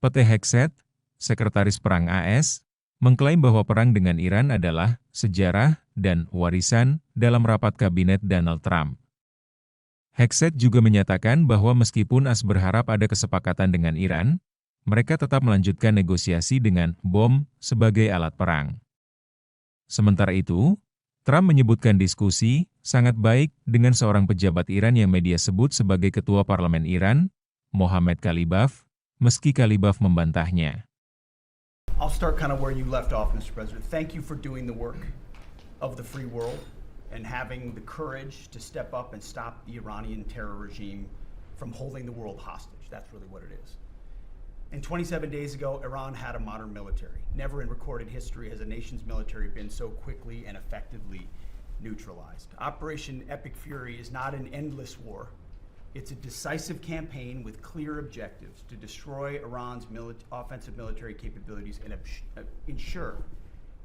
PT Hegseth, Sekretaris Perang AS, mengklaim bahwa perang dengan Iran adalah sejarah dan warisan dalam Rapat Kabinet Donald Trump. Hegseth juga menyatakan bahwa meskipun AS berharap ada kesepakatan dengan Iran, mereka tetap melanjutkan negosiasi dengan bom sebagai alat perang. Sementara itu, Trump menyebutkan diskusi sangat baik dengan seorang pejabat Iran yang media sebut sebagai Ketua Parlemen Iran, Mohammed Qalibaf, meski Qalibaf membantahnya. I'll start kind of where you left off, Mr. President. Thank you for doing the work of the free world and having the courage to step up and stop the Iranian terror regime from holding the world hostage. That's really what it is. And 27 days ago, Iran had a modern military. Never in recorded history has a nation's military been so quickly and effectively neutralized. Operation Epic Fury is not an endless war. It's a decisive campaign with clear objectives to destroy Iran's offensive military capabilities and ensure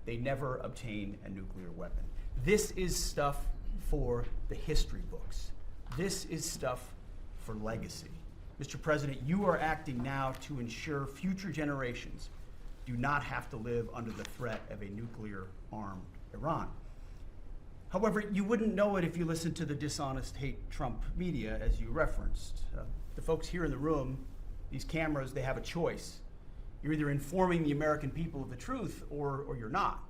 they never obtain a nuclear weapon. This is stuff for the history books. This is stuff for legacy. Mr. President, you are acting now to ensure future generations do not have to live under the threat of a nuclear-armed Iran. However, you wouldn't know it if you listened to the dishonest hate Trump media, as you referenced. The folks here in the room, these cameras, they have a choice. You're either informing the American people of the truth or you're not.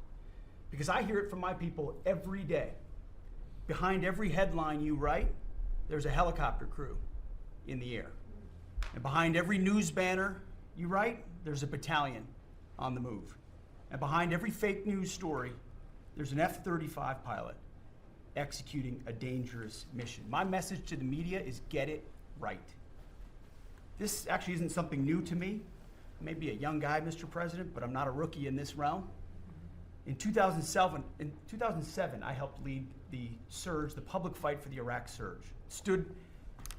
Because I hear it from my people every day. Behind every headline you write, there's a helicopter crew in the air. And behind every news banner you write, there's a battalion on the move. And behind every fake news story, there's an F-35 pilot executing a dangerous mission. My message to the media is get it right. This actually isn't something new to me. I may be a young guy, Mr. President, but I'm not a rookie in this realm. In 2007, I helped lead the surge, the public fight for the Iraq surge. Stood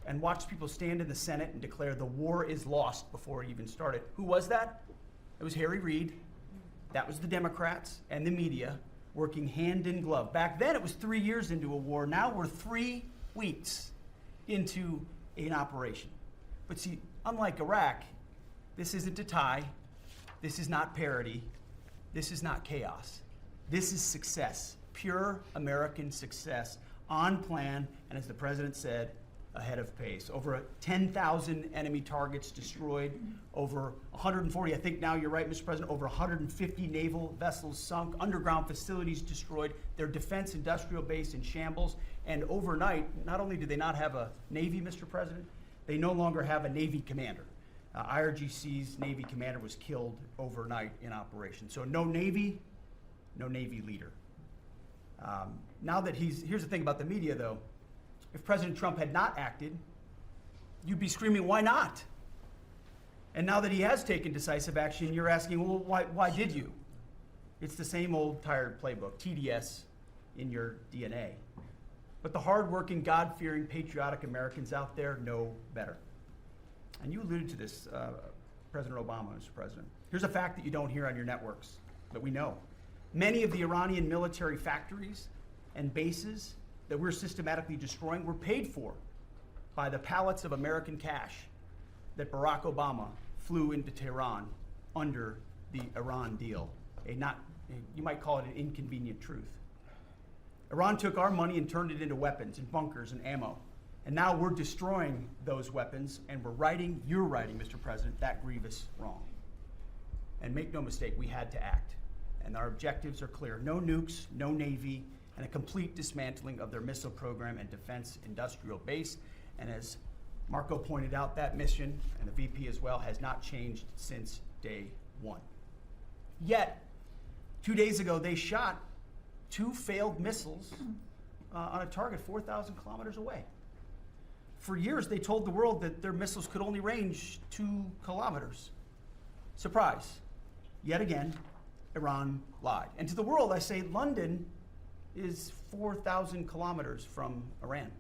and watched people stand in the Senate and declare the war is lost before it even started. Who was that? It was Harry Reid. That was the Democrats and the media working hand in glove. Back then it was 3 years into a war. Now we're 3 weeks into an operation. But see, unlike Iraq, this isn't a tie. This is not parity. This is not chaos. This is success, pure American success, on plan, and as the president said, ahead of pace. Over 10,000 enemy targets destroyed, over 140, I think now you're right, Mr. President, over 150 naval vessels sunk, underground facilities destroyed, their defense industrial base in shambles, and overnight, not only do they not have a Navy, Mr. President, they no longer have a Navy commander. IRGC's Navy commander was killed overnight in operation. So no Navy leader. Here's the thing about the media though, if President Trump had not acted, you'd be screaming, why not? And now that he has taken decisive action, you're asking, well, why did you? It's the same old tired playbook, TDS in your DNA. But the hardworking, God-fearing, patriotic Americans out there know better. And you alluded to this, President Obama, Mr. President. Here's a fact that you don't hear on your networks, but we know. Many of the Iranian military factories and bases that we're systematically destroying were paid for by the pallets of American cash that Barack Obama flew into Tehran under the Iran deal. You might call it an inconvenient truth. Iran took our money and turned it into weapons and bunkers and ammo. And now we're destroying those weapons and you're writing, Mr. President, that grievous wrong. And make no mistake, we had to act. And our objectives are clear. No nukes, no Navy, and a complete dismantling of their missile program and defense industrial base. And as Marco pointed out, that mission, and the VP as well, has not changed since day one. Yet, 2 days ago, they shot 2 failed missiles on a target 4,000 kilometers away. For years, they told the world that their missiles could only range 2 kilometers. Surprise. Yet again, Iran lied. And to the world, I say London is 4,000 kilometers from Iran.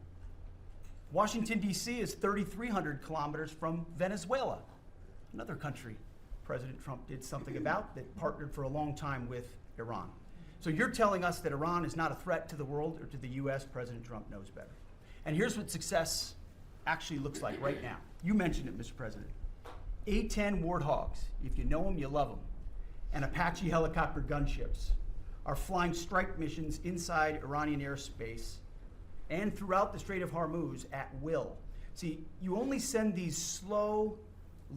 Washington, D.C. is 3,300 kilometers from Venezuela, another country President Trump did something about that partnered for a long time with Iran. So you're telling us that Iran is not a threat to the world or to the U.S. President Trump knows better. And here's what success actually looks like right now. You mentioned it, Mr. President. A-10 Warthogs, if you know them, you love them, and Apache helicopter gunships are flying strike missions inside Iranian airspace and throughout the Strait of Hormuz at will. See, you only send these slow,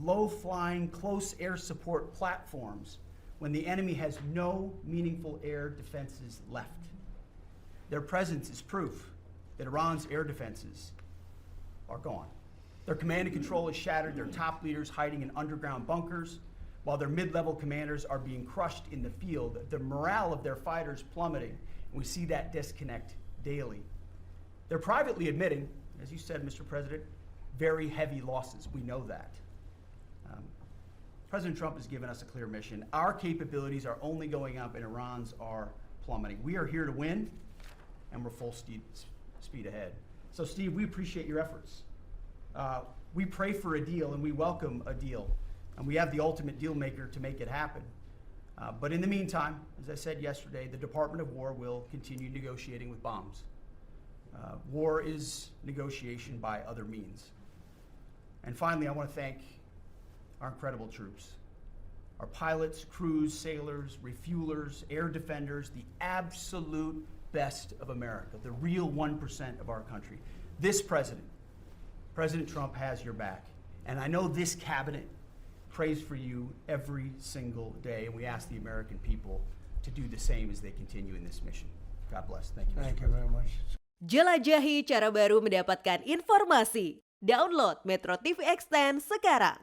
low-flying, close air support platforms when the enemy has no meaningful air defenses left. Their presence is proof that Iran's air defenses are gone. Their command and control is shattered, their top leaders hiding in underground bunkers, while their mid-level commanders are being crushed in the field. The morale of their fighters plummeting, and we see that disconnect daily. They're privately admitting, as you said, Mr. President, very heavy losses. We know that. President Trump has given us a clear mission. Our capabilities are only going up and Iran's are plummeting. We are here to win, and we're full speed ahead. So, Steve, we appreciate your efforts. We pray for a deal and we welcome a deal, and we have the ultimate deal maker to make it happen. But in the meantime, as I said yesterday, the Department of War will continue negotiating with bombs. War is negotiation by other means. And finally, I want to thank our incredible troops, our pilots, crews, sailors, refuelers, air defenders, the absolute best of America, the real 1% of our country. This president, President Trump, has your back. And I know this cabinet prays for you every single day, and we ask the American people to do the same as they continue in this mission. God bless. Thank you, Mr. Thank you very much. Jelajahi cara baru mendapatkan informasi. Download MetroTV Extend sekarang.